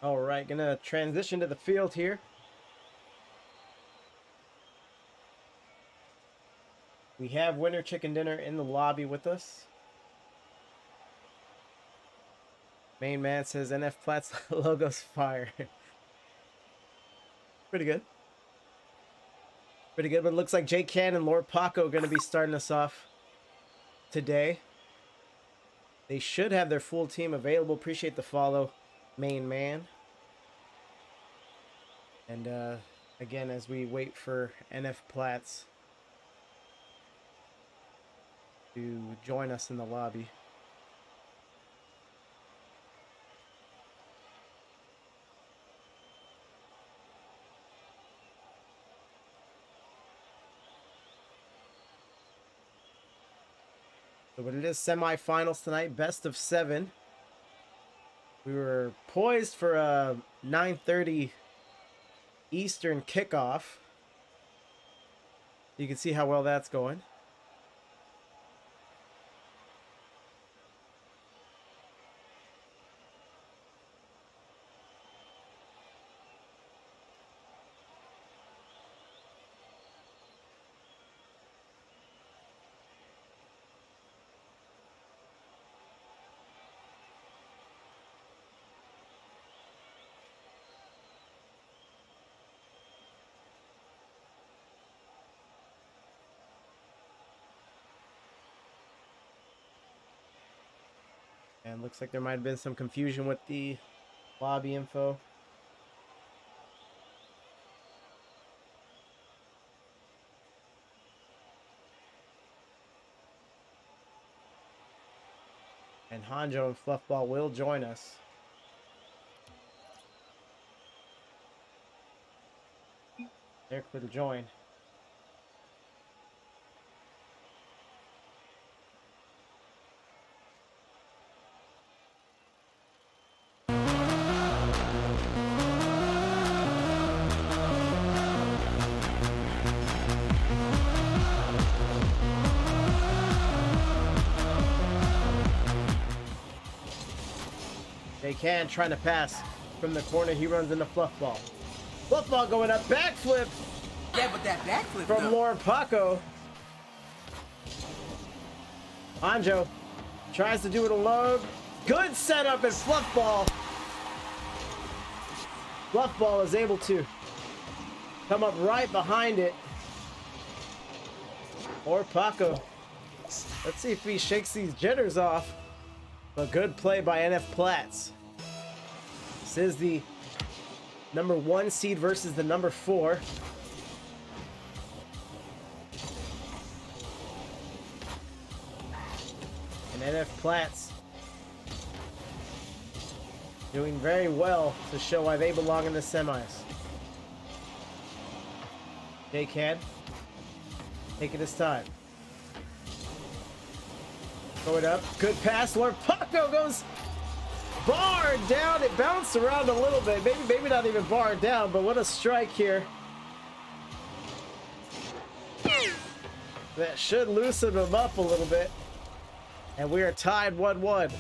All right, gonna transition to the field here. We have Winter Chicken Dinner in the lobby with us. Main man says NF Platts logo's fire. Pretty good. Pretty good, but it looks like Jay Can and Lord Paco are going to be starting us off today. They should have their full team available. Appreciate the follow, main man. And again, as we wait for NF Platts to join us in the lobby. So, but it is semifinals tonight, best of 7. We were poised for a 9:30 Eastern kickoff. You can see how well that's going. And looks like there might have been some confusion with the lobby info. And Hanjo and Fluffball will join us. They're clear to join. They can, trying to pass from the corner. He runs into Fluffball. Fluffball going up, backflip. Yeah, but that backflip from Lord Paco. Hanjo tries to do it alone. Good setup, and Fluffball. Fluffball is able to come up right behind it. Lord Paco. Let's see if he shakes these jitters off. A good play by NF Platts. This is the number 1 seed versus the number 4. And NF Platts doing very well to show why they belong in the semis. Jay Can taking his time. Throw it up. Good pass. Lord Paco goes barred down. It bounced around a little bit. Maybe not even barred down, but what a strike here. That should loosen him up a little bit. And we are tied 1-1.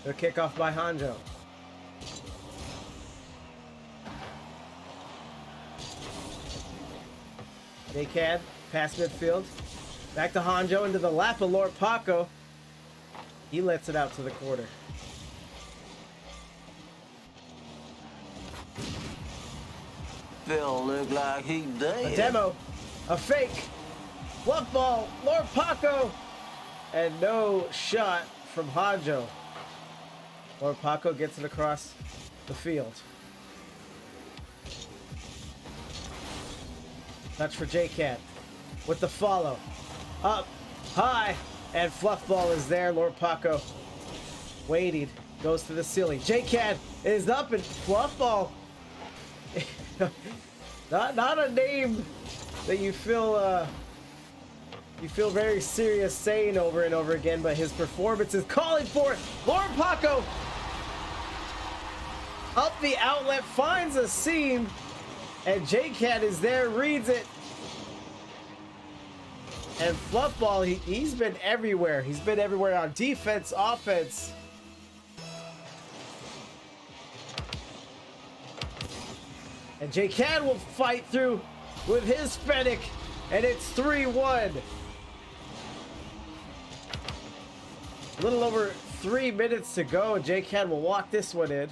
The kickoff by Hanjo. They can pass midfield. Back to Hanjo into the lap of Lord Paco. He lets it out to the corner. Phil look like he dead. A demo. A fake. Fluff ball. Lord Paco. And no shot from Hanjo. Lord Paco gets it across the field. Touch for J-Cat with the follow. Up, high, and Fluffball is there. Lord Paco waiting, goes to the ceiling. J-Cat is up, and Fluffball. not a name that you feel very serious saying over and over again, but his performance is calling for it. Lord Paco up the outlet, finds a seam. And J-Cat is there, reads it. And Fluffball, he's been everywhere. He's been everywhere on defense, offense. And J-Can will fight through with his Fennec, and it's 3-1. A little over 3 minutes to go, and J-Can will walk this one in.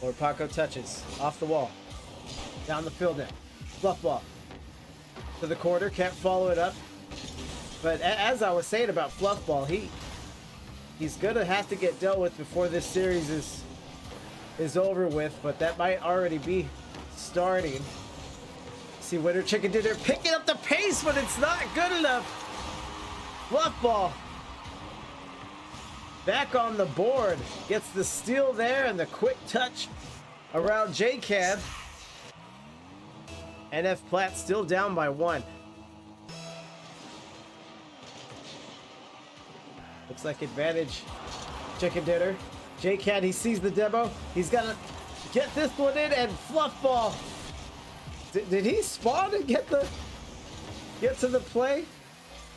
Lord Paco touches off the wall, down the field now. Fluffball to the corner, can't follow it up. But as I was saying about Fluffball, he's gonna have to get dealt with before this series is over with. But that might already be starting. See Winter Chicken Dinner picking up the pace, but it's not good enough. Fluffball back on the board, gets the steal there and the quick touch around J-Can. NF Platt still down by 1. Looks like advantage Chicken Dinner. J-Can, he sees the demo. He's got to get this one in, and Fluffball. Did he spawn and get to the play?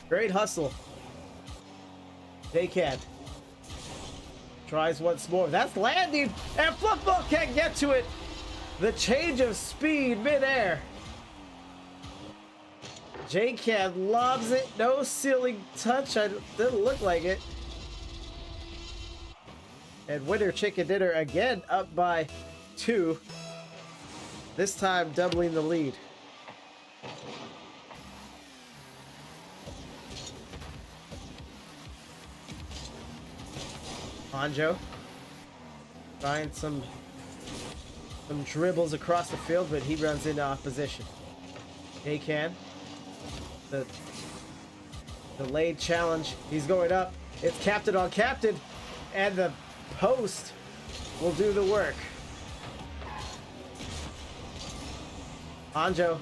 Great hustle. J-Can tries once more. That's landing, and Fluffball can't get to it. The change of speed midair. J-Can lobs it. No ceiling touch. Didn't look like it. And Winter Chicken Dinner again up by 2. This time doubling the lead. Hanjo trying some dribbles across the field, but he runs into opposition. J-Can, the delayed challenge. He's going up. It's captain on captain, and the post will do the work. Hanjo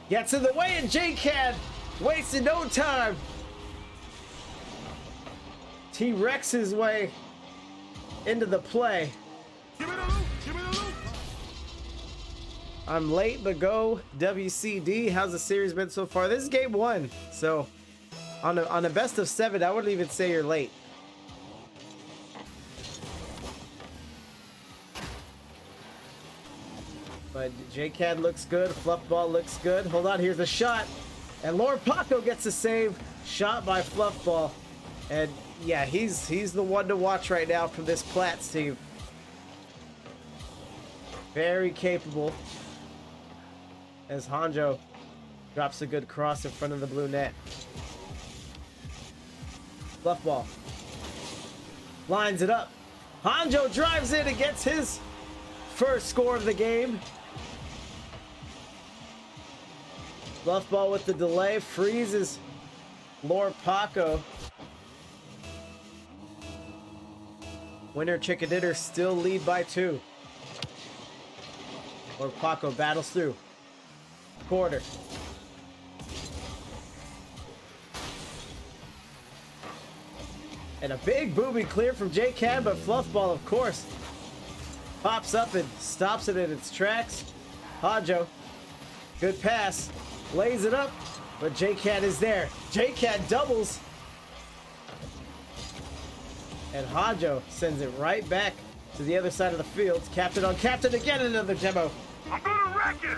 gets in the way, and J-Can wasted no time. T-Rex his way into the play. Give me the loop. Give me the loop. I'm late, but go WCD. How's the series been so far? This is game 1, so on a best of 7, I wouldn't even say you're late. But J-Can looks good. Fluffball looks good. Hold on, here's the shot, and Lord Paco gets a save. Shot by Fluffball, and yeah, he's the one to watch right now from this Platts team. Very capable. As Hanjo drops a good cross in front of the blue net. Fluffball lines it up. Hanjo drives in and gets his first score of the game. Fluffball with the delay freezes Lord Paco. Winter Chicken Dinner still lead by 2. Lord Paco battles through. Quarter. And a big booming clear from J-Can, but Fluffball, of course, pops up and stops it in its tracks. Hanjo, good pass, lays it up, but J-Can is there. J-Can doubles. And Hanjo sends it right back to the other side of the field. Captain on captain again, another demo. I'm gonna wreck it.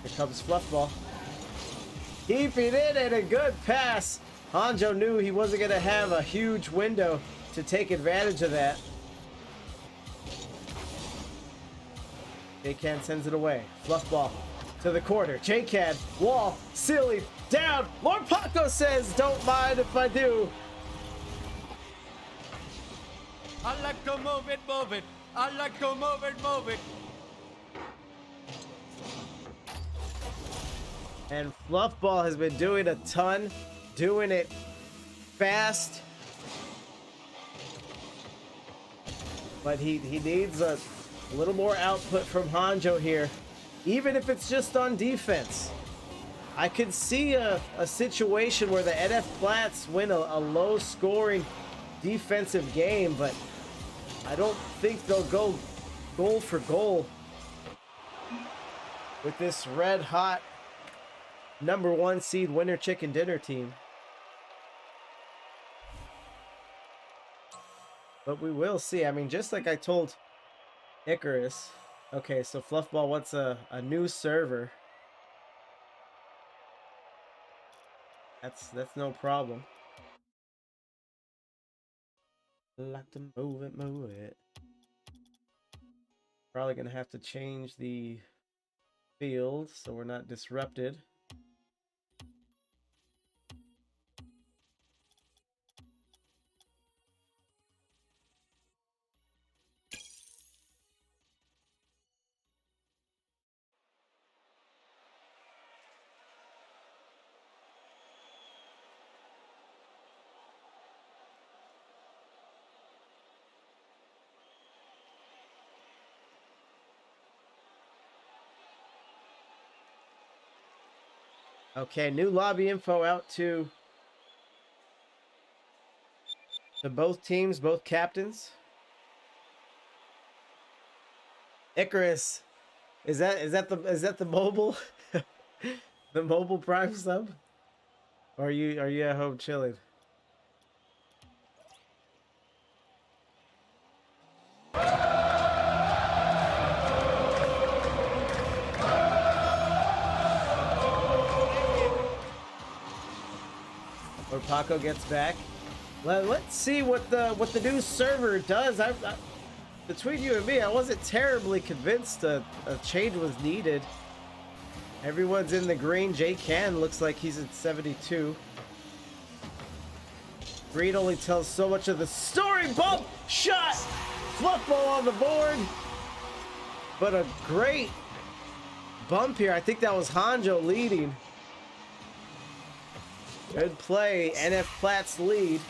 Here comes Fluffball. Keeping it and a good pass. Hanjo knew he wasn't going to have a huge window to take advantage of that. J-Can sends it away. Fluffball to the corner. J-Can, wall, silly, down. Lord Paco says, don't mind if I do. I like to move it, move it. I like to move it, move it. And Fluffball has been doing a ton, doing it fast. But he needs a little more output from Hanjo here even if it's just on defense. I could see a situation where the NF Flats win a low-scoring defensive game, but I don't think they'll go goal for goal with this red-hot #1 seed Winter Chicken Dinner team. But we will see. I mean, just like I told Icarus. Okay, so Fluffball wants a new server. That's no problem. Like to move it, move it. Probably gonna have to change the field so we're not disrupted. Okay, new lobby info out to both teams, both captains. Icarus, is that the mobile, the mobile Prime sub, or are you at home chilling? Or Paco gets back. Let's see what the new server does. Between you and me, I wasn't terribly convinced a change was needed. Everyone's in the green. Jay Can looks like he's at 72. Green only tells so much of the story. Bump shot, Fluffball on the board, but a great bump here. I think that was Hanjo leading. Good play. NF Platts lead.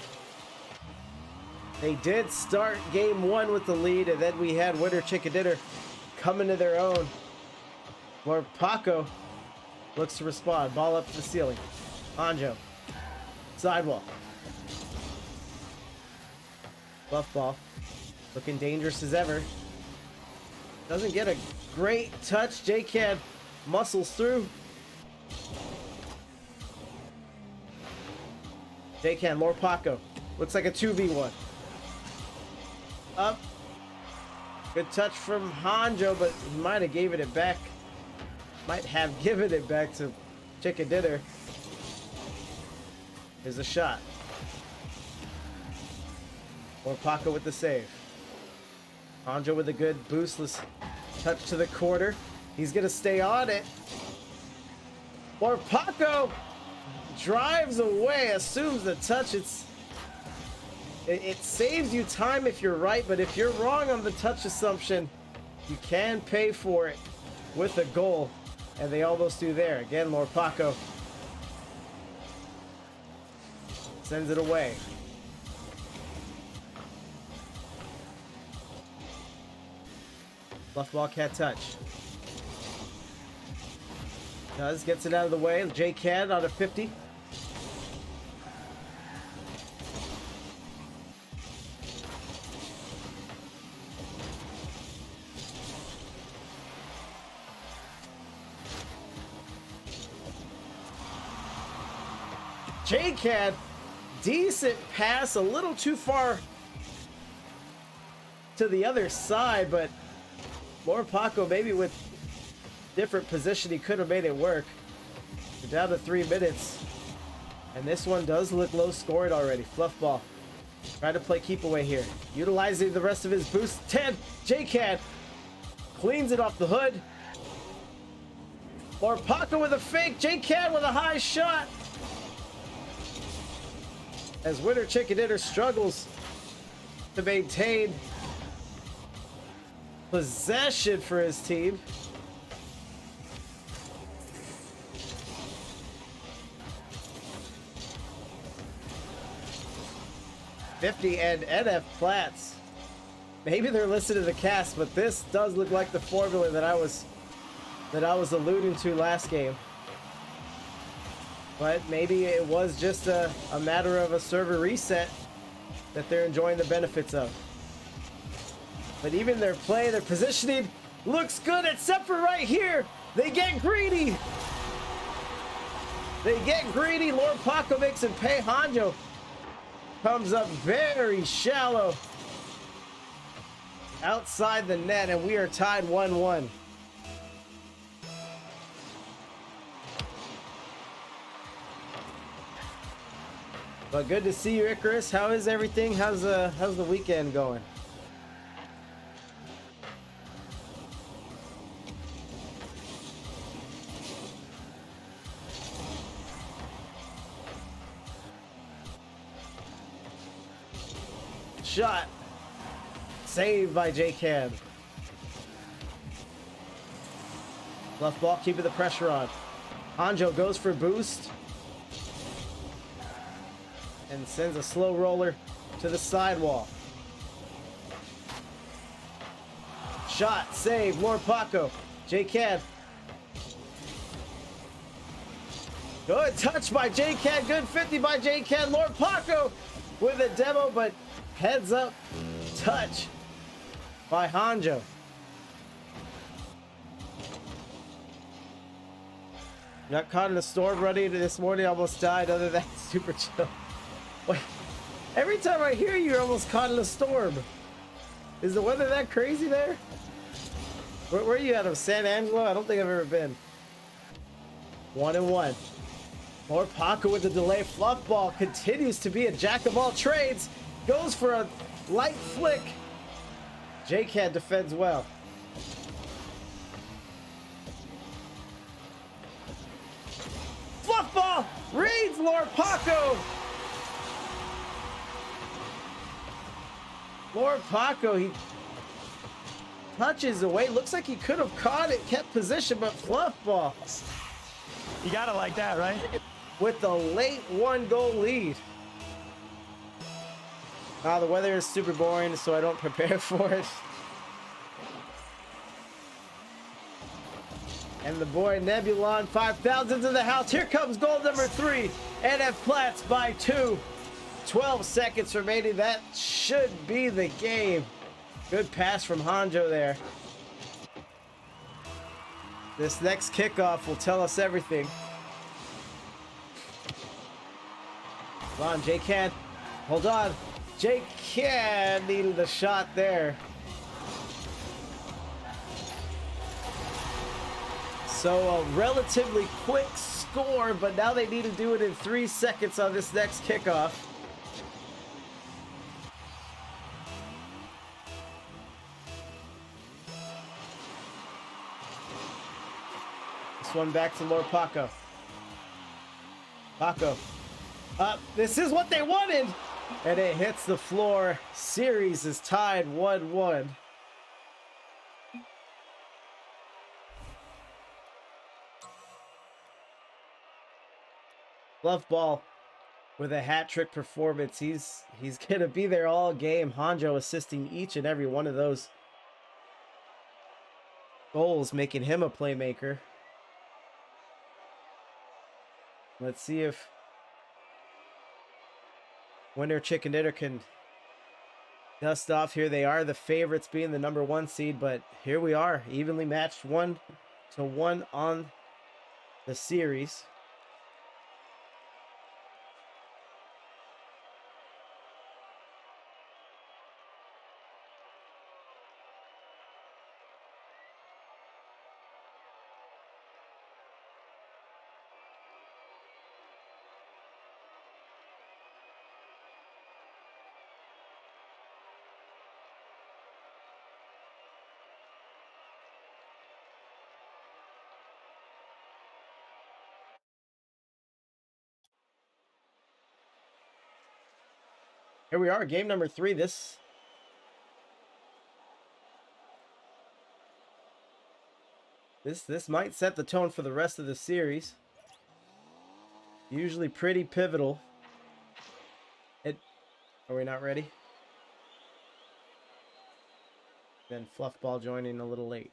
They did start game 1 with the lead, and then we had Winter Chicken Dinner coming to their own. Where Paco looks to respond. Ball up to the ceiling. Hanjo. Sidewall. Fluffball. Looking dangerous as ever. Doesn't get a great touch. J-Cad muscles through. J-Can, more Paco. Looks like a 2v1. Up. Good touch from Hanjo, but he might have given it back. Might have given it back to Chicken Dinner. Here's a shot. More Paco with the save. Hanjo with a good boostless touch to the quarter. He's gonna stay on it. More Paco drives away, assumes the touch. It saves you time if you're right, but if you're wrong on the touch assumption, you can pay for it with a goal, and they almost do there. Again, more Paco sends it away. Fluffball can't touch. Gets it out of the way. J-Cad on a 50. J-Cad, decent pass, a little too far to the other side, but more Paco maybe with different position, he could have made it work. We're down to 3 minutes, and this one does look low scored already. Fluffball trying to play keep away here, utilizing the rest of his boost. 10. J-Cad cleans it off the hood. More Paco with a fake. J-Cad with a high shot. As Winter Chicken Dinner struggles to maintain possession for his team. $50 and NF Flats. Maybe they're listening to the cast, but this does look like the formula that I was that I was alluding to last game. But maybe it was just a matter of a server reset that they're enjoying the benefits of. But even their play, their positioning looks good, except for right here. They get greedy. They get greedy. Lord Paco makes him pay. Hanjo comes up very shallow outside the net, and we are tied 1-1. But good to see you, Icarus. How is everything? How's the weekend going? Shot. Saved by J-Can. Left ball, keeping the pressure on. Hanjo goes for boost. And sends a slow roller to the sidewall. Shot, save, Lord Paco. J-Can. Good touch by J-Can. Good 50 by J-Can. Lord Paco with a demo, but heads up touch by Hanjo. Got caught in a storm running this morning. Almost died. Other than that, super chill. Wait, every time I hear you, you're almost caught in a storm. Is the weather that crazy there? Where are you out of? San Angelo? I don't think I've ever been. 1-1. Lord Paco with the delay. Fluff ball continues to be a jack of all trades. Goes for a light flick. J-Cat defends well. Fluff ball reads Lord Paco. Lord Paco, he touches away. Looks like he could have caught it, kept position, but fluff ball. You gotta like that, right? With the late 1-goal lead. The weather is super boring, so I don't prepare for it. And the boy Nebulon 5000's in the house. Here comes goal number 3. NF Platts by 2. 12 seconds remaining. That should be the game. Good pass from Hanjo there. This next kickoff will tell us everything. Come on, J-Can. Hold on. J-Can needed a shot there. So a relatively quick score, but now they need to do it in 3 seconds on this next kickoff. This one back to Lord Paco. Paco. This is what they wanted! And it hits the floor. Series is tied 1-1. Love ball with a hat-trick performance. He's gonna be there all game. Hanjo assisting each and every one of those goals, making him a playmaker. Let's see if Winner Chicken Dinner can dust off here. They are the favorites, being the number 1 seed, but here we are, evenly matched 1-1 on the series. Here we are, game number 3. This might set the tone for the rest of the series. Usually pretty pivotal. Are we not ready? Then Fluffball joining a little late.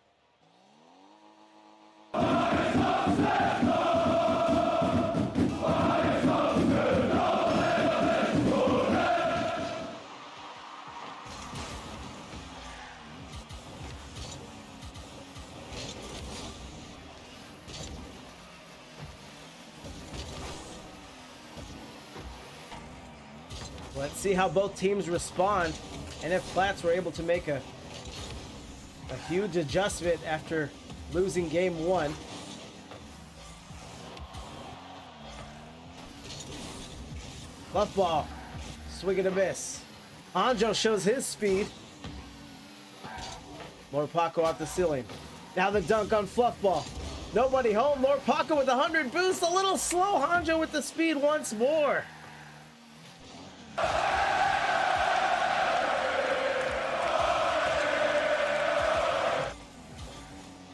Let's see how both teams respond, and if Platts were able to make a huge adjustment after losing game one. Fluff ball, swing and a miss. Hanjo shows his speed. Lord Paco off the ceiling. Now the dunk on Fluff ball. Nobody home. Lord Paco with 100 boost. A little slow. Hanjo with the speed once more.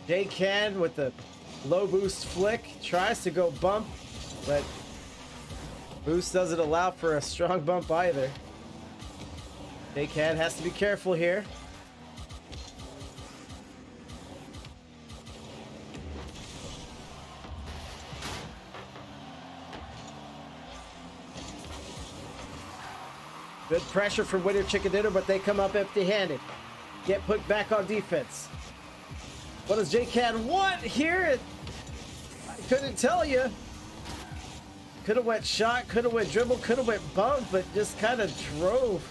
J-Can with the low boost flick. Tries to go bump, but boost doesn't allow for a strong bump either. J-Can has to be careful here. Good pressure from Winter Chicken Dinner, but they come up empty-handed. Get put back on defense. What does J-Can want here? I couldn't tell you. Could have went shot, could have went dribble, could have went bump, but just kind of drove.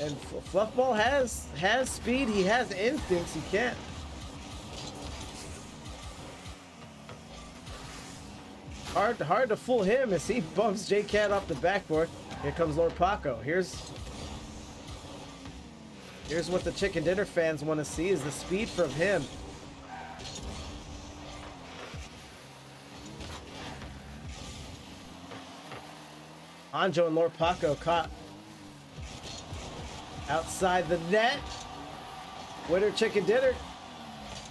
And Fluffball has speed, he has instincts, he can't. Hard to fool him as he bumps J-Cat off the backboard. Here comes Lord Paco. Here's what the Chicken Dinner fans want to see, is the speed from him. Hanjo and Lord Paco caught outside the net. Winter Chicken Dinner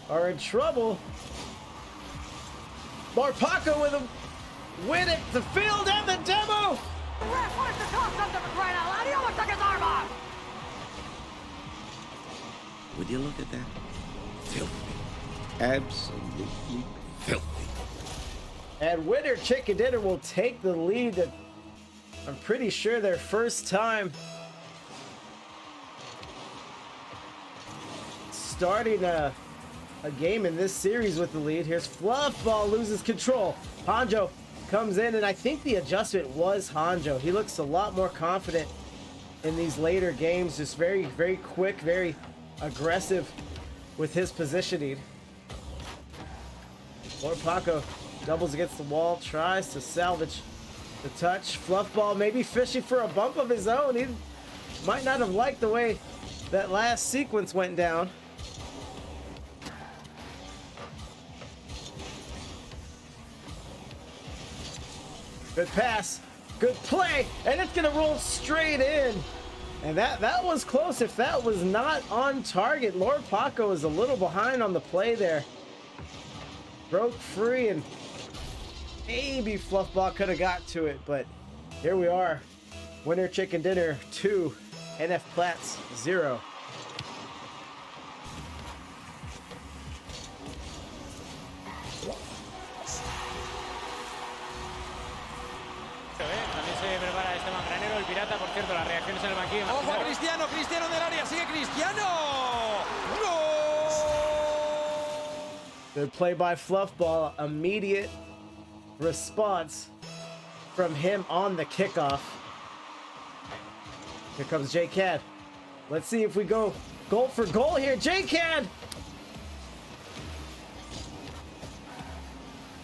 are in trouble. Lord Paco with him. Win it, the field and the demo. The ref wants to call something for crying out loud. He almost took his arm off. Would you look at that? Filthy. Absolutely filthy. And Winter Chicken Dinner will take the lead. That I'm pretty sure their first time starting a game in this series with the lead. Here's Fluffball, loses control. Hanjo comes in, and I think the adjustment was Hanjo. He looks a lot more confident in these later games. Just very, very quick, very aggressive with his positioning. Lord Paco doubles against the wall, tries to salvage the touch. Fluffball maybe fishing for a bump of his own. He might not have liked the way that last sequence went down. Good pass, good play, and it's gonna roll straight in. And that was close. If that was not on target, Lord Paco is a little behind on the play there. Broke free, and maybe Fluffball could have got to it, but here we are. Winter Chicken Dinner 2, NF Platts 0. También se prepara este Granero, el pirata, por cierto, las reacciones en el banquillo. Ojo a Cristiano, Cristiano del área, sigue Cristiano. ¡Gol! Good play by Fluffball. Immediate response from him on the kickoff. Here comes J-Cad. Let's see if we go goal for goal here. J-Cad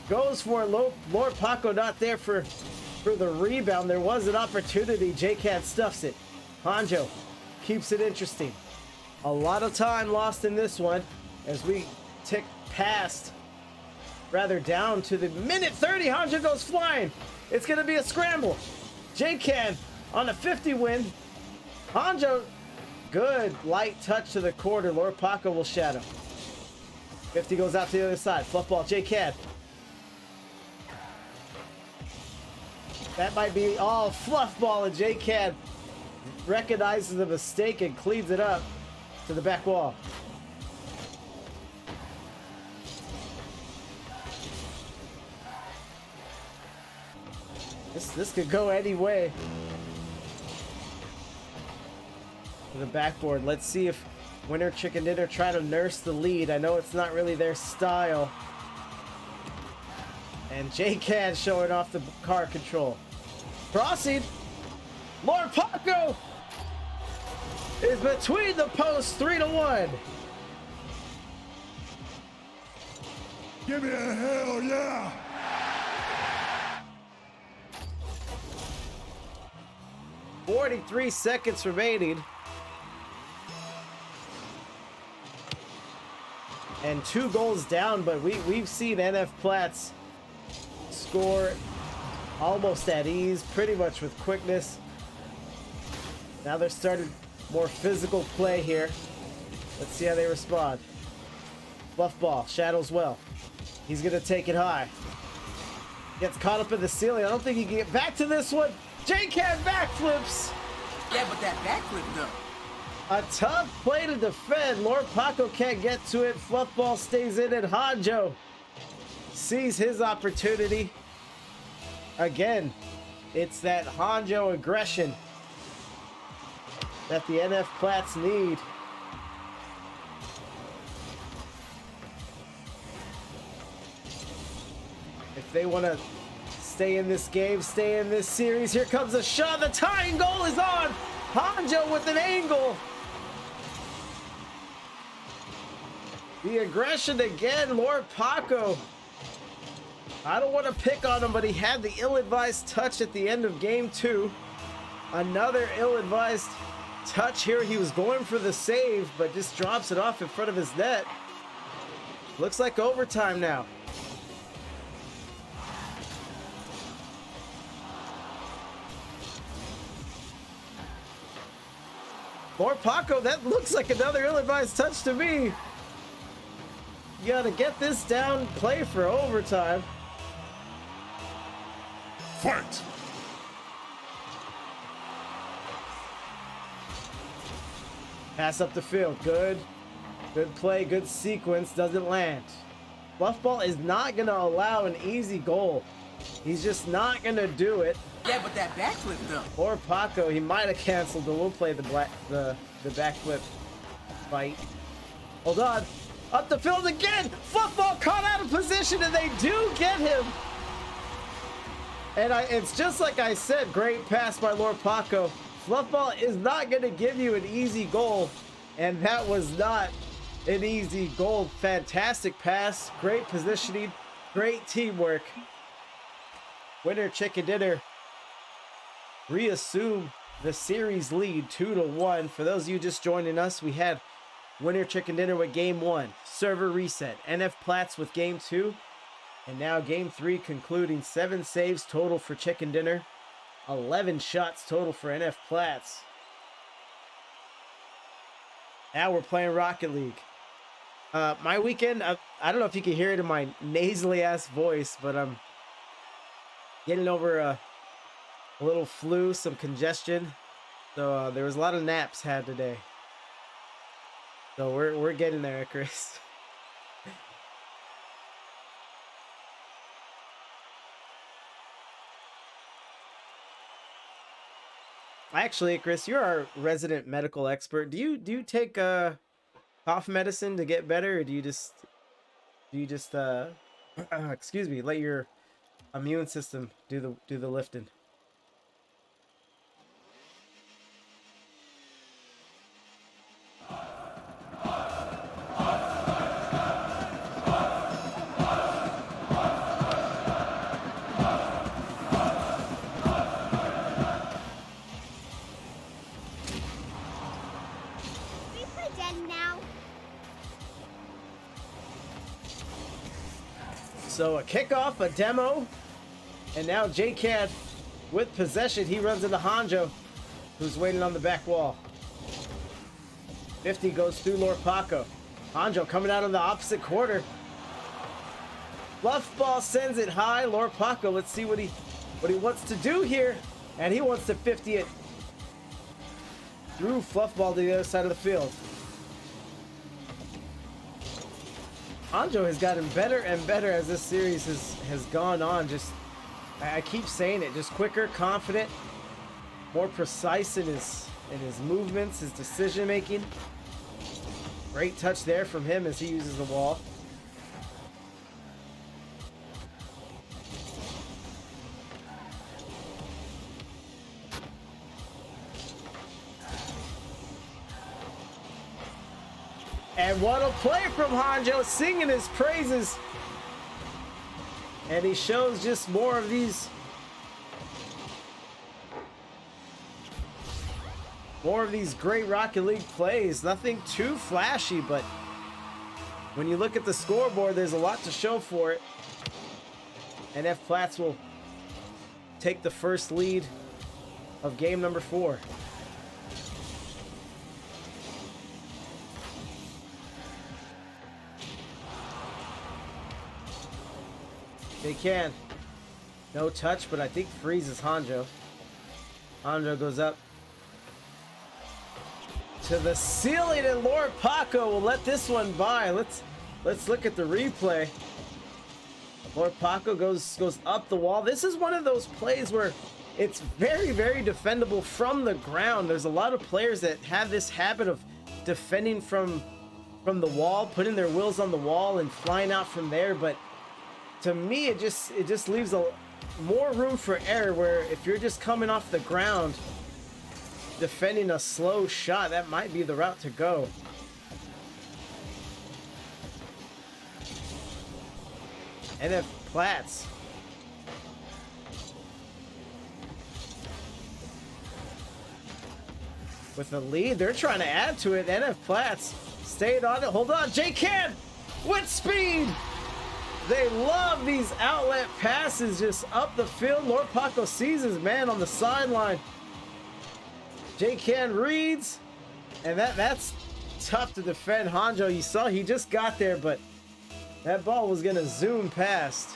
goes for Lord Paco, not there for the rebound. There was an opportunity. J-Cad stuffs it. Hanjo keeps it interesting. A lot of time lost in this one as we tick past, rather down to the minute 30. Hanjo goes flying. It's going to be a scramble. J-Can on a 50 win. Hanjo, good light touch to the quarter. Lord Paco will shadow. 50 goes out to the other side. Fluffball, J-Can. That might be all Fluffball, and J-Can recognizes the mistake and cleans it up to the back wall. This could go any way. To the backboard. Let's see if Winner Chicken Dinner try to nurse the lead. I know it's not really their style. And J-Can showing off the car control. Crossing. Lord Paco is between the posts 3-1. Give me a hell yeah! 43 seconds remaining. And 2 goals down, but we've seen NF Platts score almost at ease, pretty much with quickness. Now they're starting more physical play here. Let's see how they respond. Buff ball, shadows well. He's gonna take it high. Gets caught up in the ceiling. I don't think he can get back to this one. J-Can backflips. Yeah, but that backflip though. A tough play to defend. Lord Paco can't get to it. Fluffball stays in, and Hanjo sees his opportunity. Again, it's that Hanjo aggression that the NF Platts need. If they want to stay in this game, stay in this series, here comes a shot. The tying goal is on. Hanjo with an angle. The aggression again, Lord Paco. I don't want to pick on him, but he had the ill-advised touch at the end of game 2. Another ill-advised touch here. He was going for the save, but just drops it off in front of his net. Looks like overtime now. Lord Paco, that looks like another ill-advised touch to me. You gotta get this down, play for overtime. Fight! Pass up the field, good play, good sequence, doesn't land. Fluffball is not gonna allow an easy goal. He's just not gonna do it. Yeah, but that backflip though. Or Paco, he might have canceled, but we'll play the backflip fight. Hold on. Up the field again! Fluffball caught out of position, and they do get him! And it's just like I said, great pass by Lord Paco. Fluffball is not going to give you an easy goal, and that was not an easy goal. Fantastic pass, great positioning, great teamwork. Winner Chicken Dinner reassume the series lead 2-1. For those of you just joining us, we had Winner Chicken Dinner with game 1, server reset, NF Platts with game 2, and now game 3 concluding. 7 saves total for Chicken Dinner, 11 shots total for NF Platts. Now we're playing Rocket League. My weekend, I don't know if you can hear it in my nasally ass voice, but I'm getting over a little flu, some congestion. So there was a lot of naps had today. So we're getting there, Chris. Actually, Chris, you're our resident medical expert. Do you take cough medicine to get better, or do you just excuse me, let your immune system do the lifting? So a kickoff, a demo, and now J-Can with possession. He runs into Hanjo, who's waiting on the back wall. 50 goes through Lord Paco. Hanjo coming out on the opposite quarter. Fluffball sends it high. Lord Paco, let's see what he wants to do here. And he wants to 50 it through Fluffball to the other side of the field. Hanjo has gotten better and better as this series has gone on. Just I keep saying it, just quicker, confident, more precise in his movements, his decision making. Great touch there from him as he uses the wall. And what a play from Hanjo, singing his praises. And he shows just more of these great Rocket League plays. Nothing too flashy, but when you look at the scoreboard, there's a lot to show for it. And F. Platts will take the first lead of game number 4. They can. No touch, but I think freezes Hanjo. Hanjo goes up to the ceiling, and Lord Paco will let this one by. Let's look at the replay. Lord Paco goes up the wall. This is one of those plays where it's very, very defendable from the ground. There's a lot of players that have this habit of defending from the wall, putting their wheels on the wall and flying out from there, but to me, it just leaves more room for error, where if you're just coming off the ground defending a slow shot, that might be the route to go. NF Platts. With the lead, they're trying to add to it. NF Platts stayed on it. Hold on, J-Can with speed. They love these outlet passes just up the field. Lord Paco sees his man on the sideline. J-Can reads, and that's tough to defend. Hanjo, you saw he just got there, but that ball was gonna zoom past.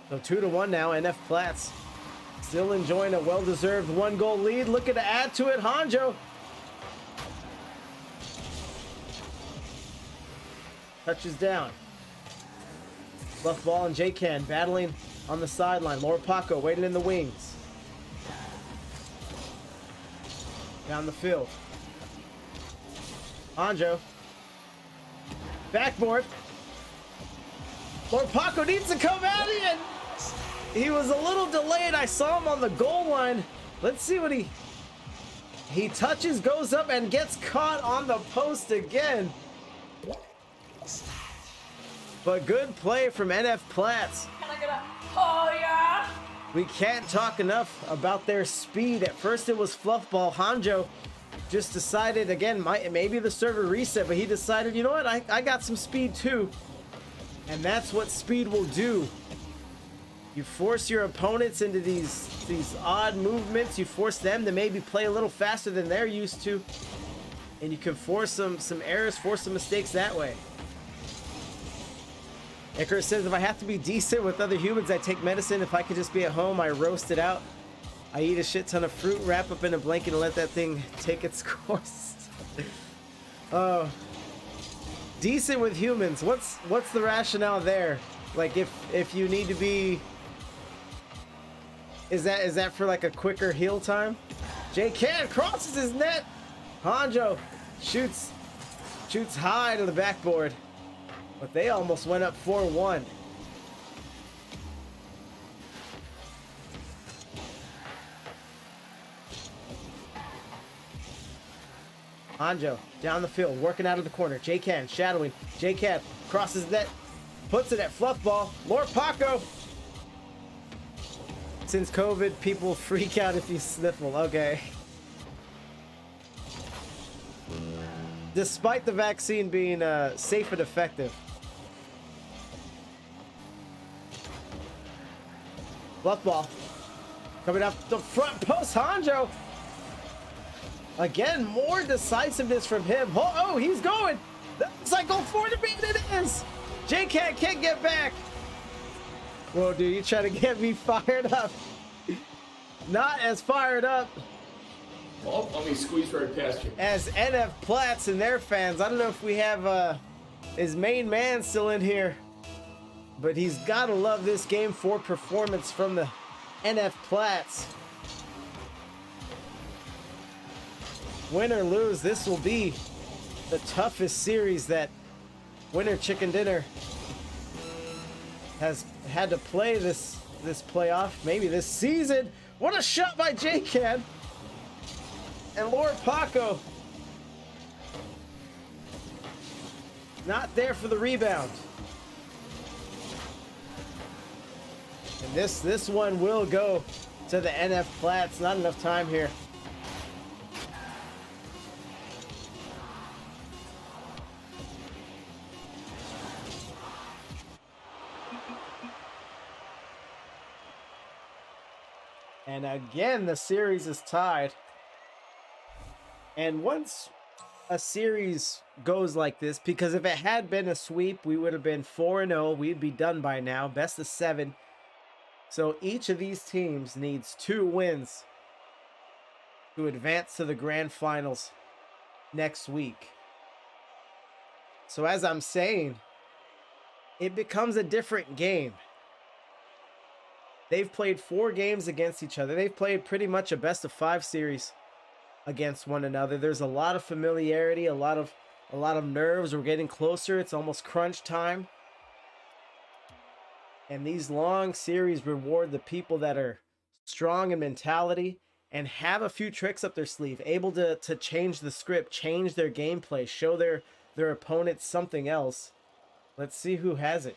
So 2-1 now, NF Platts still enjoying a well-deserved 1-goal lead. Looking to add to it, Hanjo. Touches down. Left ball and J-Can battling on the sideline. Lord Paco waiting in the wings. Down the field. Hanjo. Backboard. Lord Paco needs to come at it, and he was a little delayed. I saw him on the goal line. Let's see what he touches, goes up, and gets caught on the post again. But good play from NF Platts. Oh, yeah. We can't talk enough about their speed. At first it was fluff ball. Hanjo just decided, again, maybe the server reset, but he decided, you know what, I got some speed too. And that's what speed will do. You force your opponents into these odd movements. You force them to maybe play a little faster than they're used to. And you can force some errors, force some mistakes that way. Icarus says, if I have to be decent with other humans, I take medicine. If I could just be at home, I roast it out. I eat a shit ton of fruit, wrap up in a blanket, and let that thing take its course. Oh. Decent with humans. What's the rationale there? Like, if you need to be... Is that for like a quicker heal time? J-Can crosses his net. Hanjo shoots high to the backboard. But they almost went up 4-1. Hanjo down the field, working out of the corner. J-Can shadowing. J-Can crosses net, puts it at fluff ball. Lord Paco. Since COVID, people freak out if you sniffle. Okay. Despite the vaccine being safe and effective. Fluff ball. Coming up the front post, Hanjo. Again, more decisiveness from him. Oh, he's going. That's like goal for the beat. It is. J-Cat can't get back. Whoa, dude, you trying to get me fired up. Not as fired up Oh, let me squeeze right past you. As NF Platts and their fans, I don't know if we have his main man still in here, but he's got to love this game 4 performance from the NF Platts. Win or lose, this will be the toughest series that Winner Chicken Dinner has had to play this playoff, maybe this season. What a shot by J-Can! And Lord Paco not there for the rebound. And this one will go to the NF Platts. Not enough time here. And again, the series is tied. And once a series goes like this, because if it had been a sweep, we would have been 4-0. We'd be done by now. Best of 7. So each of these teams needs 2 wins to advance to the grand finals next week. So as I'm saying, it becomes a different game. They've played 4 games against each other. They've played pretty much a best of 5 series against one another. There's a lot of familiarity, a lot of nerves. We're getting closer. It's almost crunch time. And these long series reward the people that are strong in mentality and have a few tricks up their sleeve, able to change the script, change their gameplay, show their opponents something else. Let's see who has it.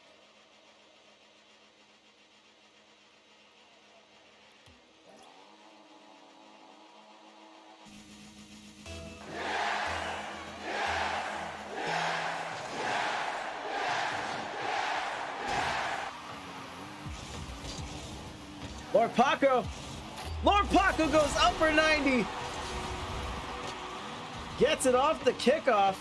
Lord Paco goes upper 90. Gets it off the kickoff.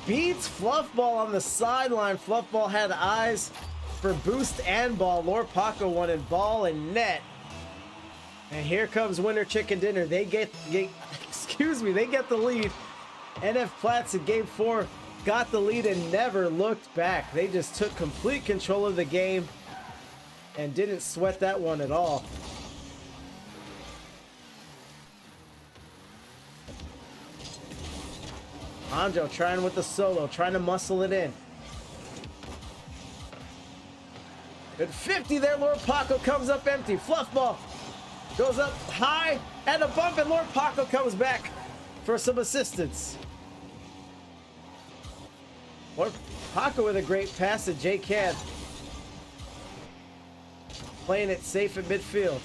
Beats Fluffball on the sideline. Fluffball had eyes for boost and ball. Lord Paco wanted ball and net. And here comes Winner Chicken Dinner. They get excuse me, they get the lead. NF Platts in game 4 got the lead and never looked back. They just took complete control of the game and didn't sweat that one at all. Anjo trying with the solo, trying to muscle it in. Good 50 there. Lord Paco comes up empty. Fluffball goes up high and a bump, and Lord Paco comes back for some assistance. Lord Paco with a great pass to J-Can. Playing it safe at midfield.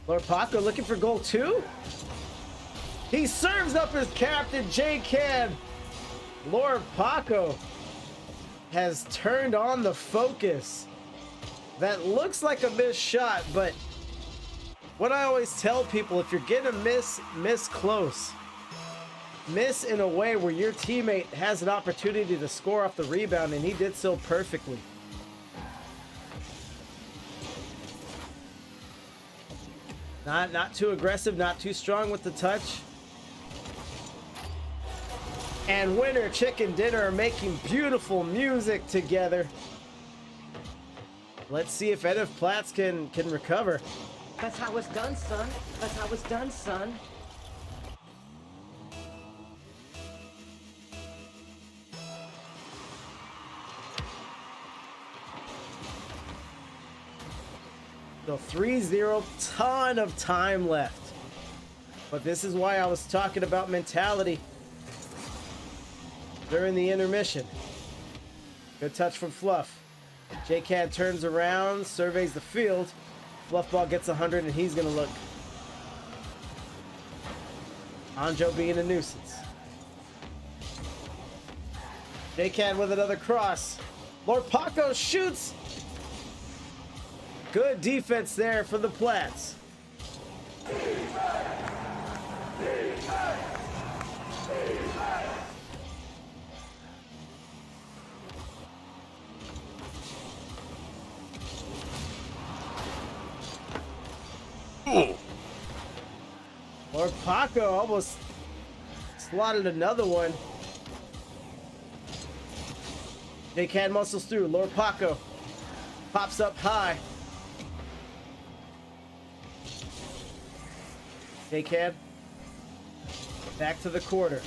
Lord Paco looking for goal 2. He serves up his captain, J-Can. Lord Paco has turned on the focus. That looks like a missed shot, but what I always tell people, if you're gonna miss close. Miss in a way where your teammate has an opportunity to score off the rebound, and he did so perfectly. Not too aggressive, not too strong with the touch. And Winner Chicken Dinner are making beautiful music together. Let's see if NF Platts can recover. That's how it's done, son. That's how it's done, son. So 3-0, ton of time left. But this is why I was talking about mentality during the intermission. Good touch from Fluff. J-Cat turns around, surveys the field. Fluffball gets 100 and he's gonna look. Anjo being a nuisance. J-Cat with another cross. Lord Paco shoots. Good defense there for the Platts. Or Paco almost slotted another one. J-Can muscles through. Lord Paco pops up high. J-Can back to the quarter.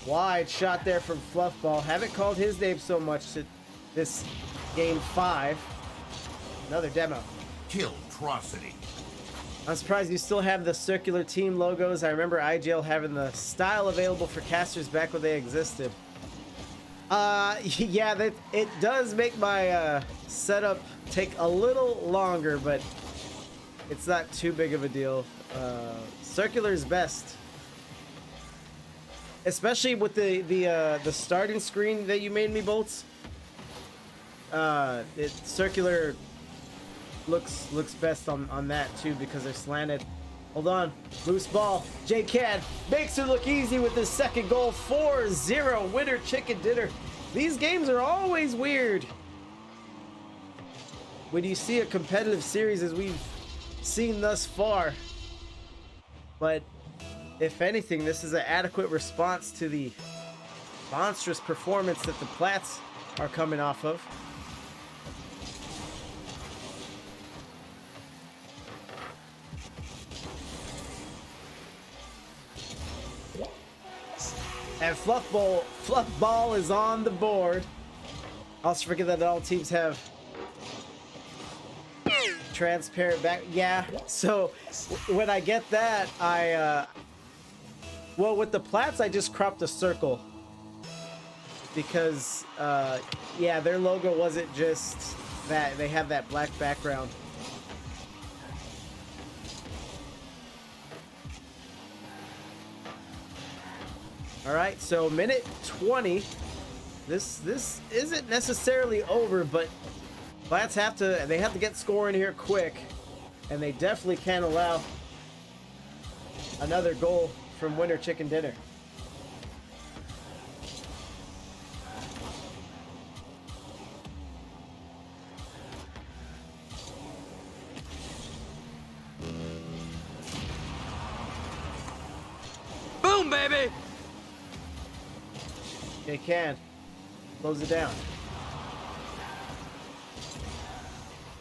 Wide shot there from Fluffball. Haven't called his name so much to this game 5. Another demo. Killtrocity. I'm surprised you still have the circular team logos. I remember IGL having the style available for casters back when they existed. Yeah, it does make my setup take a little longer, but it's not too big of a deal. Circular is best. Especially with the starting screen that you made me, Bolts. Circular looks best on that too because they're slanted. Hold on, loose ball. J-Can makes it look easy with his second goal. 4-0 winner chicken dinner. These games are always weird when you see a competitive series as we've seen thus far. But if anything, this is an adequate response to the monstrous performance that the Plats are coming off of. And Fluffball is on the board. I also forget that all teams have transparent back. Yeah, so when I get that, well, with the Plats, I just cropped a circle because, yeah, their logo wasn't just that. They have that black background. All right, so minute 20. This isn't necessarily over, but Plats have to get scoring here quick, and they definitely can't allow another goal from Winter Chicken Dinner. Boom, baby! They can close it down.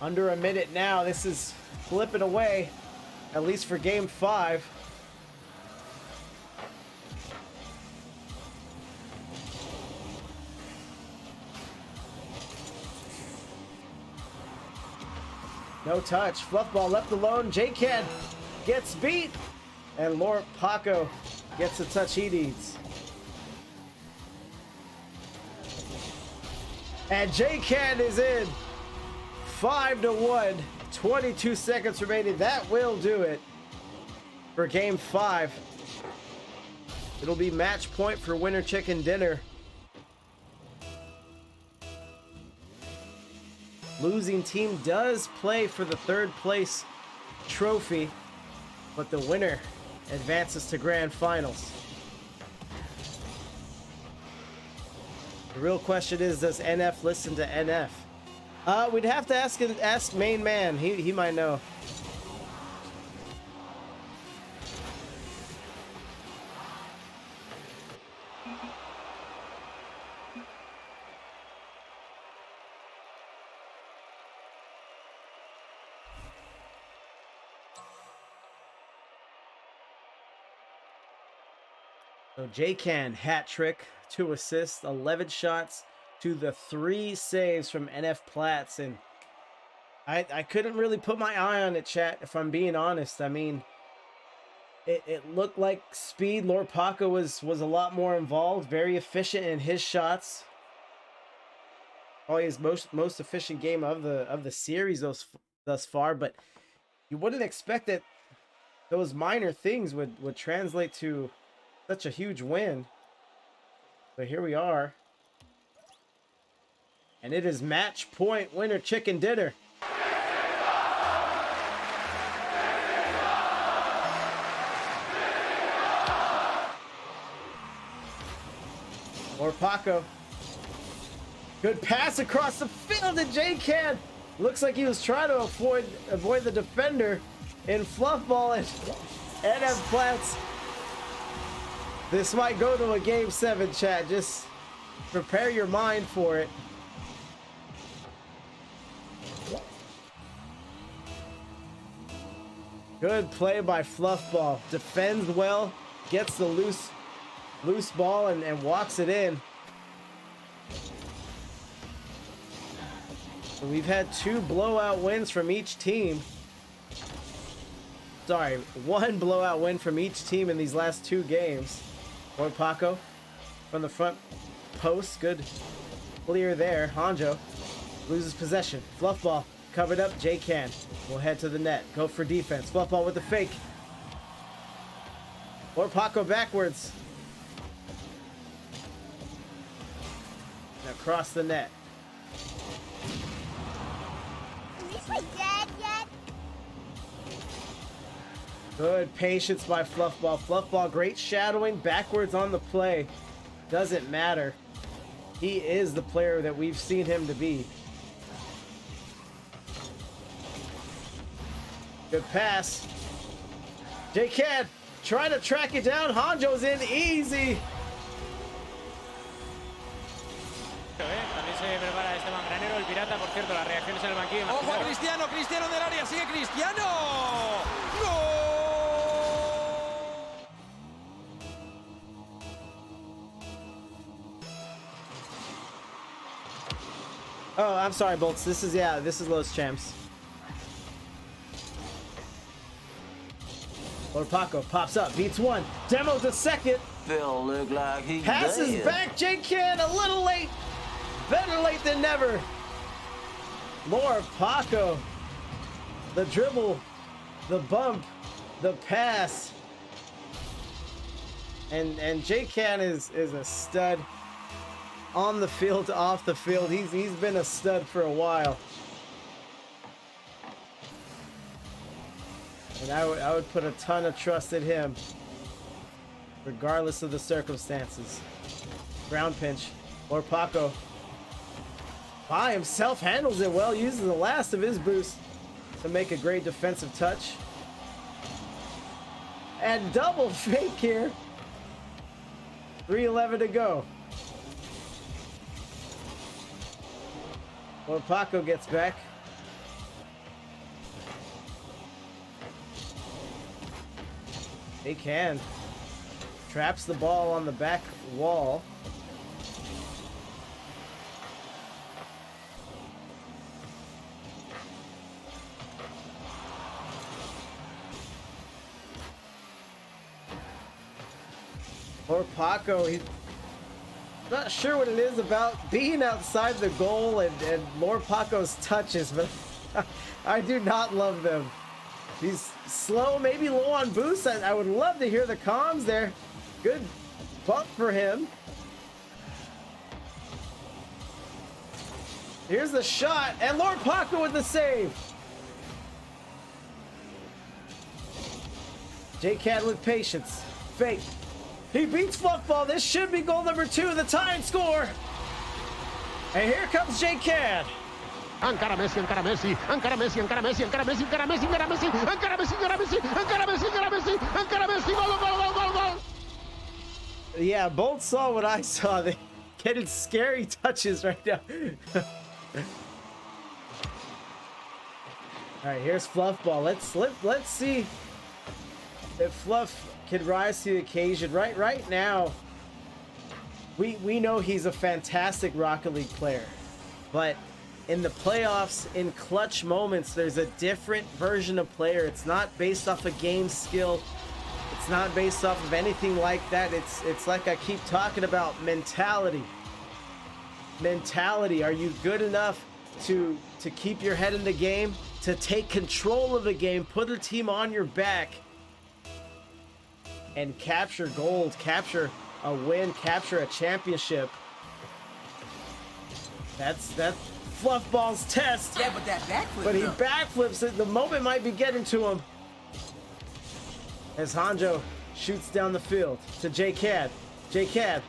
Under a minute now. This is flipping away, at least for game 5. No touch. Fluffball left alone. J-Can gets beat. And Lord Paco gets the touch he needs. And J-Can is in. 5-1. 22 seconds remaining. That will do it for game 5. It'll be match point for Winter Chicken Dinner. Losing team does play for the 3rd place trophy, but the winner advances to grand finals. The real question is, does NF listen to NF? We'd have to ask main man. He might know. So J-Can hat trick, 2 assists, 11 shots to the 3 saves from NF Plats, and I couldn't really put my eye on it, chat, if I'm being honest. I mean, it looked like speed. Lord Paco was a lot more involved, very efficient in his shots. Probably his most efficient game of the series thus far, but you wouldn't expect that those minor things would translate to such a huge win. But here we are. And it is match point Winter Chicken Dinner. Or Paco. Good pass across the field, and J-Can Looks like he was trying to avoid the defender in Fluffball and F Flats. This might go to a Game 7, chat. Just prepare your mind for it. Good play by Fluffball. Defends well, gets the loose ball and walks it in. So we've had 2 blowout wins from each team. Sorry, 1 blowout win from each team in these last 2 games. Or Paco from the front post. Good clear there. Hanjo loses possession. Fluffball covered up. J-Can will head to the net. Go for defense. Fluffball with the fake. Or Paco backwards. And across the net. Good patience by Fluffball. Fluffball, great shadowing backwards on the play. Doesn't matter. He is the player that we've seen him to be. Good pass. J-Can trying to track it down. Hanjo's in easy. También se prepara Esteban Granero, el pirata, por cierto, las reacciones en el banquillo. Ojo a Cristiano, Cristiano del área, sigue Cristiano. ¡Gol! Oh, I'm sorry, Bolts. This is Los Champs. Lord Paco pops up, beats 1, demos a second. Phil look like he Passes dead. back, J-Can a little late. Better late than never. Lord Paco. The dribble, the bump, the pass. And J-Can is a stud on the field, off the field. He's been a stud for a while. And I would put a ton of trust in him, regardless of the circumstances. Ground pinch. Or Paco by himself handles it well, uses the last of his boost to make a great defensive touch. And double fake here. 3:11 to go. Or Paco gets back. He can. Traps the ball on the back wall. Or Paco, he's not sure what it is about being outside the goal and Lord Paco's touches, but I do not love them. He's slow, maybe low on boost. I would love to hear the comms there. Good bump for him. Here's the shot, and Lord Paco with the save. J-Cat with patience. Fake. He beats Fluffball. This should be goal number 2, the tying score. And here comes J-Cat. Encara Messi, encara Messi, encara Messi, encara Messi, encara Messi, encara Messi, encara Messi, encara Messi, encara Messi, encara Messi, encara Messi, encara Messi, gol, gol, gol, gol, gol. Yeah, both saw what I saw. They getting scary touches right now. All right, here's Fluffball. Let's see if Fluff can rise to the occasion. Right now, we know he's a fantastic Rocket League player, but in the playoffs, in clutch moments, there's a different version of player. It's not based off of game skill. It's not based off of anything like that. It's like I keep talking about mentality. Mentality. Are you good enough to keep your head in the game, to take control of the game, put the team on your back, and capture gold, capture a win, capture a championship? That's Fluffball's test. Yeah, but that backflip. But he backflips it. The moment might be getting to him. As Hanjo shoots down the field to J-Cad. J-Cad.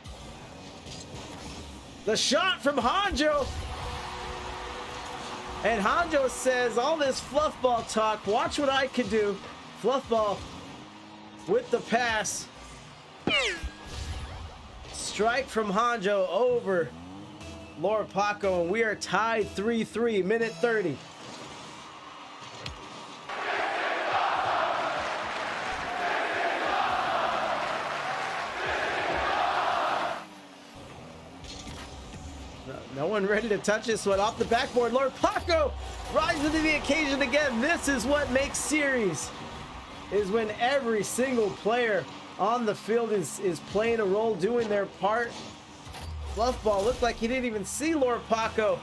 The shot from Hanjo. And Hanjo says, all this fluffball talk, watch what I can do. Fluffball with the pass. Strike from Hanjo over Lord Paco, and we are tied 3-3, minute 30. No one ready to touch this one. Off the backboard, Lord Paco rises to the occasion again. This is what makes series, is when every single player on the field is playing a role, doing their part. Fluffball looked like he didn't even see Lord Paco.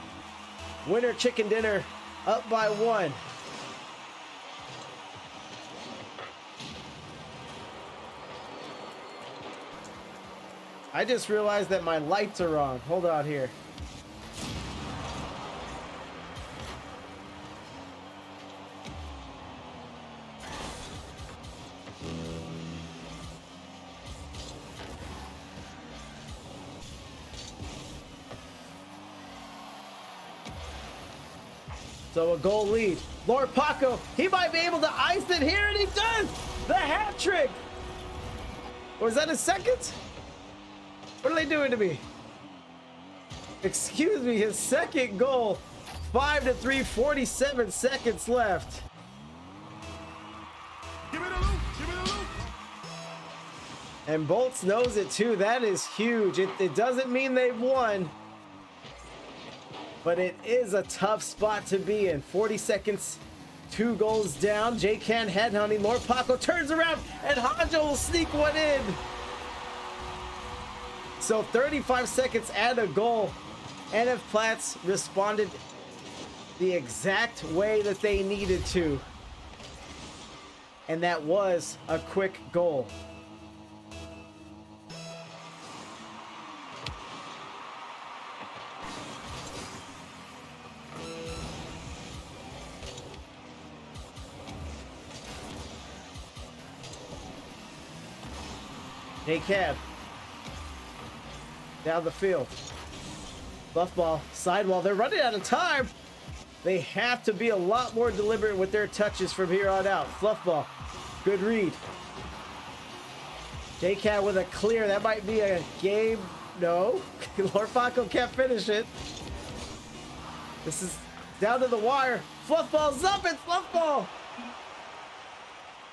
Winner chicken dinner up by 1. I just realized that my lights are on. Hold on here. So a goal lead. Lord Paco, he might be able to ice it here, and he does! The hat trick! Or is that his second? What are they doing to me? Excuse me, his second goal. 5-3, 47 seconds left. Give me the loop. Give me the loop. And Bolts knows it too. That is huge. It doesn't mean they've won, but it is a tough spot to be in. 40 seconds, 2 goals down. J-Can headhunting. Lord Paco turns around, and Hanjo will sneak one in. So 35 seconds and a goal. NF Platts responded the exact way that they needed to. And that was a quick goal. J-Cab down the field. Fluffball, sidewall. They're running out of time. They have to be a lot more deliberate with their touches from here on out. Fluffball, good read. J-Cab with a clear. That might be a game. No, Lord Paco can't finish it. This is down to the wire. Fluffball's up, and Fluffball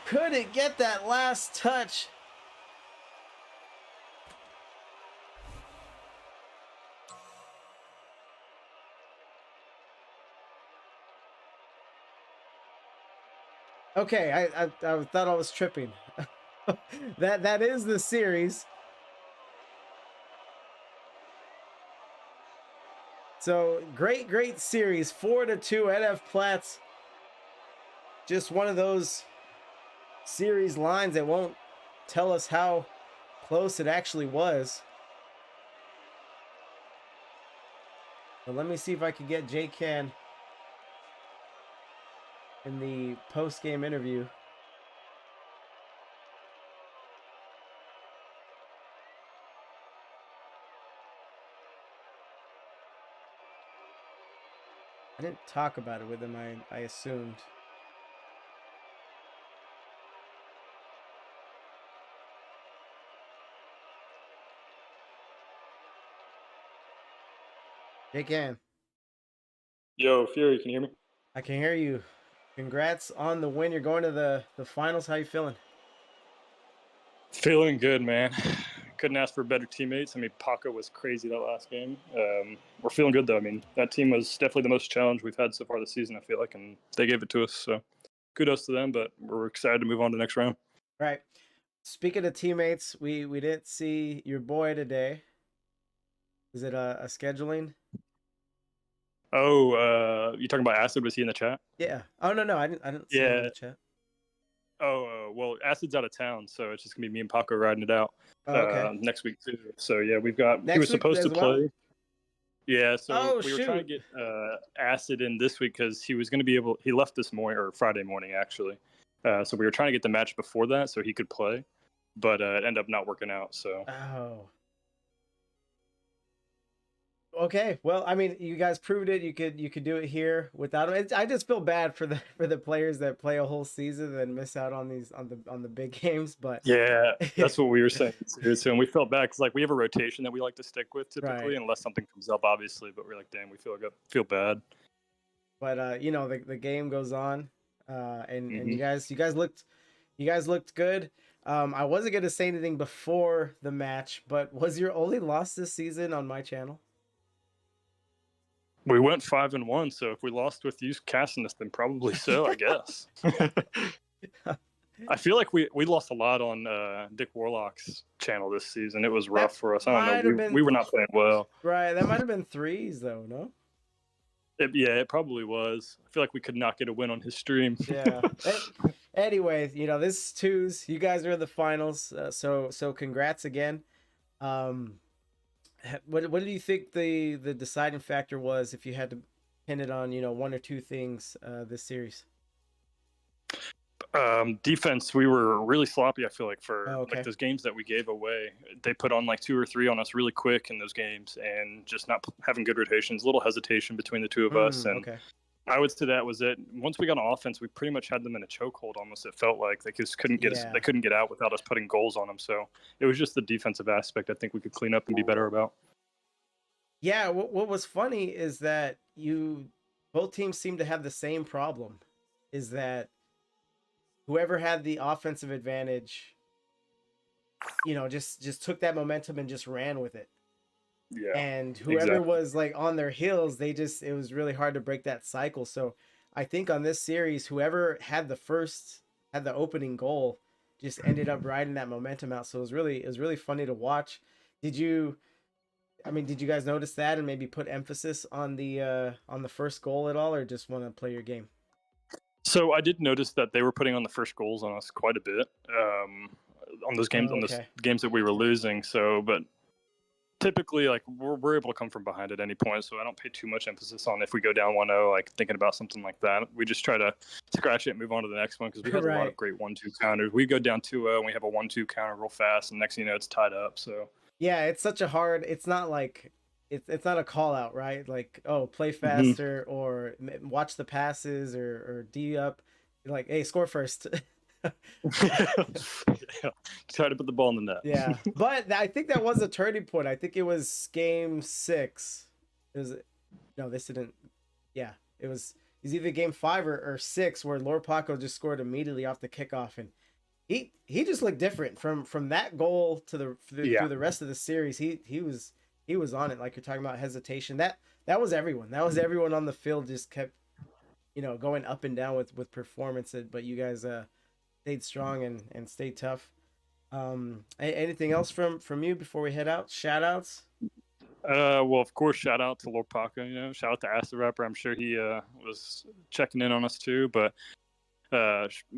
couldn't get that last touch. Okay, I thought I was tripping. that is the series. So great series. 4-2 NF Platts. Just one of those series lines that won't tell us how close it actually was. But let me see if I can get J-Can in the post-game interview. I didn't talk about it with him, I assumed. J-Can. Yo, Fury, can you hear me? I can hear you. Congrats on the win. You're going to the finals. How you feeling? Feeling good, man. Couldn't ask for better teammates. I mean, Paco was crazy that last game. We're feeling good, though. I mean, that team was definitely the most challenge we've had so far this season, I feel like, and they gave it to us. So kudos to them, but we're excited to move on to the next round. Right. Speaking of teammates, we didn't see your boy today. Is it a scheduling? Oh, you talking about Acid? Was he in the chat? Yeah. Oh no, I didn't see him in the chat. Oh, well, Acid's out of town, so it's just gonna be me and Paco riding it out next week too. So yeah, we've got. He was supposed to play. Yeah, so we were trying to get Acid in this week because he was going to be able. He left this morning or Friday morning actually. So we were trying to get the match before that so he could play, but it ended up not working out. So. Oh. okay. Well, I mean, you guys proved it. You could do it here without them. I just feel bad for the players that play a whole season and miss out on the big games. But yeah, that's what we were saying too. So, and we felt bad because like we have a rotation that we like to stick with typically, Right. unless something comes up, obviously. But we're like, damn, we feel bad. But you know, the game goes on, and you guys looked good. I wasn't gonna say anything before the match, but was your only loss this season on my channel? We went 5-1, so if we lost with you casting us, then probably so, I guess. I feel like we lost a lot on Dick Warlock's channel this season. It was rough for us. I don't know. We were not playing well. Right. That might have been threes though, no? It probably was. I feel like we could not get a win on his stream. Yeah. Anyway, you know, this is twos. You guys are in the finals, so congrats again. What do you think the deciding factor was if you had to pin it on, you know, one or two things this series? Defense, we were really sloppy. I feel like for okay. like those games that we gave away, they put on like 2 or 3 on us really quick in those games, and just not having good rotations. A little hesitation between the two of us, and okay. I would say that was it. Once we got on offense, we pretty much had them in a chokehold. Almost, it felt like they just couldn't get us. They couldn't get out without us putting goals on them. So it was just the defensive aspect. I think we could clean up and be better about. Yeah, what was funny is that both teams seem to have the same problem, is that whoever had the offensive advantage, you know, just took that momentum and just ran with it. Yeah. And whoever was like on their heels, it was really hard to break that cycle. So I think on this series, whoever had the opening goal just ended up riding that momentum out. So it was really funny to watch. Did you guys notice that and maybe put emphasis on the first goal at all, or just want to play your game? So I did notice that they were putting on the first goals on us quite a bit on those games, on those games that we were losing. So, but typically, like we're able to come from behind at any point. So I don't pay too much emphasis on if we go down 1-0, like thinking about something like that. We just try to scratch it and move on to the next one because we have a lot of great 1-2 counters. We go down 2-0 and we have a 1-2 counter real fast, and next thing you know, it's tied up. So yeah, it's such a hard. It's not like it's not a call out, right? Like, oh, play faster or watch the passes or D up. You're like, hey, score first. Yeah, try to put the ball in the net. Yeah, but I think that was a turning point. I think it was game 6. This didn't. Yeah, it was either game 5 or 6 where Lord Paco just scored immediately off the kickoff, and he just looked different from that goal to through the rest of the series. He was on it, like you're talking about hesitation. That was everyone. That was everyone on the field just kept, you know, going up and down with performance. But you guys stayed strong and stayed tough. Anything else from you before we head out? Shout outs? Well, of course, shout out to Lord Paco. You know, shout out to Acid Rapper. I'm sure he was checking in on us too. But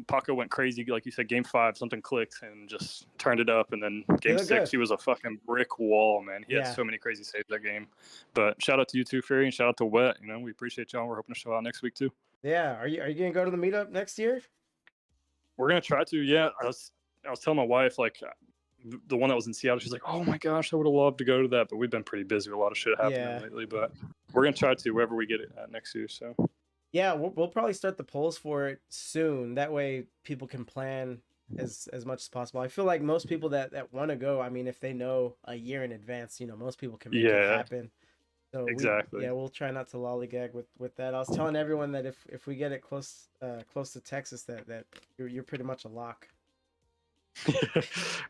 Paco went crazy, like you said. Game 5, something clicked and just turned it up. And then game 6, he was a fucking brick wall, man. He had so many crazy saves that game. But shout out to you too, Fury, and shout out to Wet. You know, we appreciate y'all. We're hoping to show out next week too. Yeah, are you gonna go to the meetup next year? We're gonna try to. Yeah, I was telling my wife, like, the one that was in Seattle, she's like, oh my gosh, I would have loved to go to that, but we've been pretty busy with a lot of shit happening lately. But we're gonna try to wherever we get it at next year. So yeah, we'll probably start the polls for it soon. That way people can plan as much as possible. I feel like most people that want to go, I mean, if they know a year in advance, you know, most people can make it happen. So exactly. We'll try not to lollygag with that. I was telling everyone that if we get it close to Texas, that you're pretty much a lock.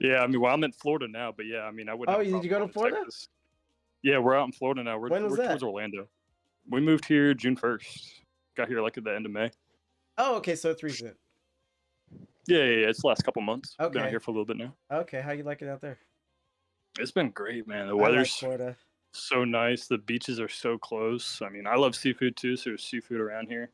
Yeah, I mean, well, I'm in Florida now, but yeah, I mean, I wouldn't. Oh, did you go to Florida? Texas. Yeah, we're out in Florida now. We're towards Orlando. We moved here June 1st. Got here like at the end of May. Oh, okay, so it's recent. Yeah, it's the last couple months. Okay. Been out here for a little bit now. Okay, how you like it out there? It's been great, man. The weather's Florida. So nice. The beaches are so close. I mean, I love seafood too, so there's seafood around here.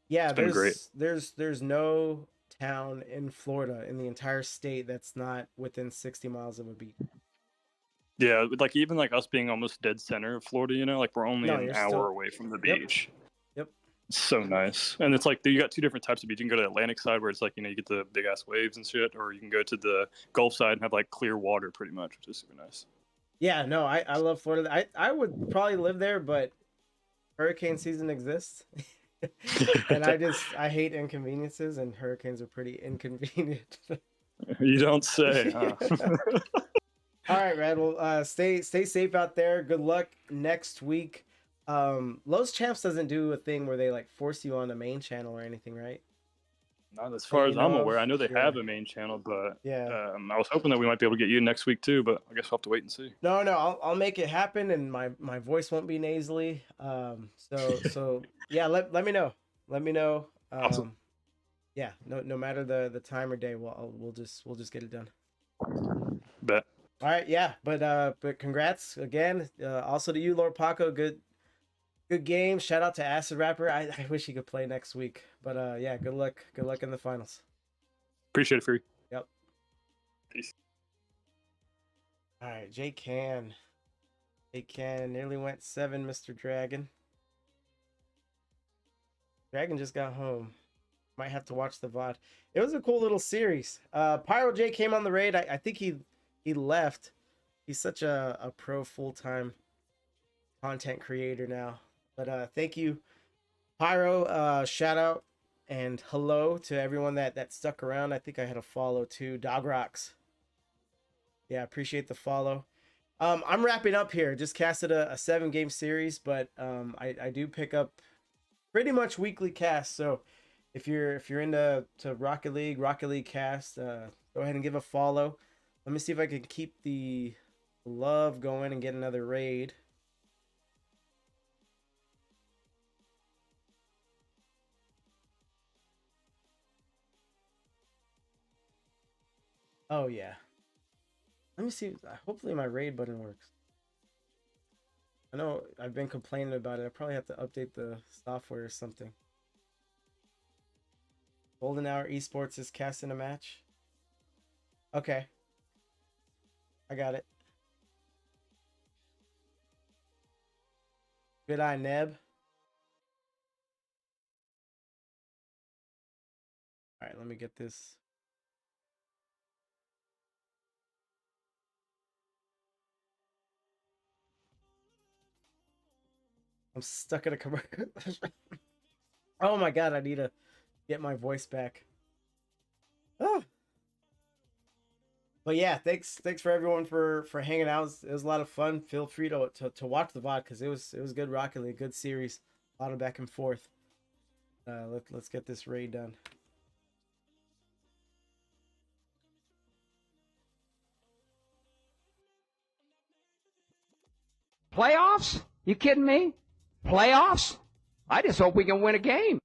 Yeah, it's been great. There's no town in Florida in the entire state that's not within 60 miles of a beach. Yeah, like even like us being almost dead center of Florida, you know, like we're only an hour away from the beach. Yep. It's so nice. And it's like you got 2 different types of beach. You can go to the Atlantic side where it's like, you know, you get the big ass waves and shit, or you can go to the Gulf side and have like clear water pretty much, which is super nice. Yeah, no, I love Florida. I would probably live there, but hurricane season exists. And I hate inconveniences, and hurricanes are pretty inconvenient. You don't say, huh? All right, Red. Well, stay safe out there. Good luck next week. Los Champs doesn't do a thing where they like force you on the main channel or anything, right? Not as far as I'm aware. I know they have a main channel, but yeah, I was hoping that we might be able to get you next week too. But I guess we'll have to wait and see. No, I'll make it happen, and my voice won't be nasally. So yeah, let me know. Let me know. Awesome. Yeah, no matter the time or day, we'll just get it done. Bet. All right, yeah, but congrats again. Also to you, Lord Paco. Good game. Shout out to Acid Rapper. I wish he could play next week, but yeah, good luck in the finals. Appreciate it, Fury. Yep. Peace. All right, Jake Can nearly went 7, Mr. Dragon. Dragon just got home. Might have to watch the VOD. It was a cool little series. Pyro J came on the raid. I think he left. He's such a pro full-time content creator now. But thank you, Pyro. Shout out and hello to everyone that stuck around. I think I had a follow too. Dog Rocks. Yeah, appreciate the follow. I'm wrapping up here. Just casted a 7-game series, but I do pick up pretty much weekly casts. So if you're into Rocket League cast, go ahead and give a follow. Let me see if I can keep the love going and get another raid. Oh yeah. Let me see. Hopefully my raid button works. I know I've been complaining about it. I probably have to update the software or something. Golden Hour Esports is casting a match. Okay. I got it. Good eye, Neb. All right, let me get this. I'm stuck in a commercial. Oh my god, I need to get my voice back. Oh. But yeah, thanks for everyone for hanging out. It was a lot of fun. Feel free to watch the VOD because it was good Rocket League, good series, a lot of back and forth. Let's get this raid done. Playoffs? You kidding me? Playoffs? I just hope we can win a game.